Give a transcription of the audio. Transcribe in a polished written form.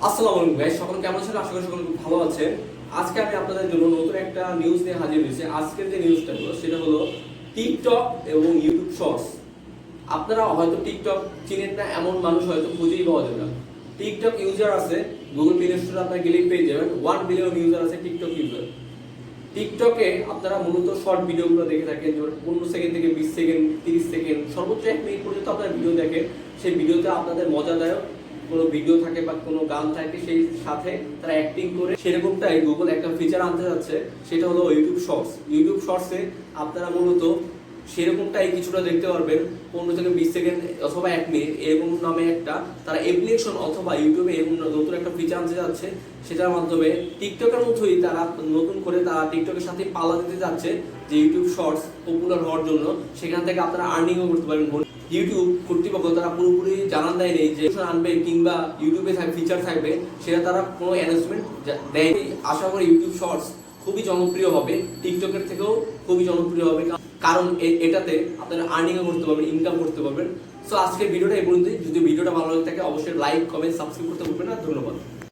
আসসালামু আলাইকুম গাইস, সকলে কেমন আছেন? আশা করি সকলে খুব ভালো আছেন। আজকে আমি আপনাদের জন্য নতুন একটা নিউজ নিয়ে হাজির হয়েছি। আজকের যে নিউজটা হলো সেটা হলো টিকটক এবং ইউটিউব শর্টস। আপনারা হয়তো টিকটক চিনেন না এমন মানুষ হয়তো খুঁজেই পাওয়া যাবে না। টিকটক ইউজার আছে গুগল প্লে স্টোরে আপনারা গেলেই পেয়ে যাবেন। 1 বিলিয়ন ইউজার আছে টিকটক ইউজার। টিকটকে আপনারা মূলত শর্ট ভিডিওগুলো দেখে থাকেন, যেমন 15 সেকেন্ড থেকে 20 সেকেন্ড, 30 সেকেন্ড, সর্বোচ্চ 1 মিনিট পর্যন্ত আপনারা ভিডিও দেখেন। সেই ভিডিওতে আপনাদের মজাদায়ক কোনো ভিডিও থাকে বা কোনো গান থাকে, সেই সাথে তারা অ্যাক্টিং করে। সেরকমটাই গুগল একটা ফিচার আনতে যাচ্ছে, সেটা হলো ইউটিউব শর্টস। ইউটিউব শর্টসে আপনারা মূলত সেরকমটাই কিছুটা দেখতে পারবেন, 15 থেকে 20 সেকেন্ড অথবা 1 মিনিট এরকম নামে একটা তারা অ্যাপ্লিকেশন অথবা ইউটিউবে এরকম নতুন একটা ফিচার আনতে যাচ্ছে। সেটার মাধ্যমে টিকটকের মতোই তারা নতুন করে তারা টিকটকের সাথে পাল্লা দিতে যাচ্ছে, যে ইউটিউব শর্টস পপুলার হওয়ার জন্য সেখান থেকে আপনারা আর্নিংও করতে পারবেন। ইউটিউব কর্তৃপক্ষ তারা পুরোপুরি জানান দেয় নেই যে আনবে কিংবা ইউটিউবে ফিচার থাকবে, সেটা তারা কোনো অ্যানাউন্সমেন্ট দেয়নি। আশা করি ইউটিউব শর্টস খুবই জনপ্রিয় হবে, টিকটকের থেকেও খুবই জনপ্রিয় হবে, কারণ এটাতে আপনারা আর্নিংও করতে পারবেন, ইনকাম করতে পারবেন। সো আজকের ভিডিওটা এই পর্যন্তই। যদি ভিডিওটা ভালো লাগে থাকে অবশ্যই লাইক, কমেন্ট, সাবস্ক্রাইব করতে ভুলবেন না। ধন্যবাদ।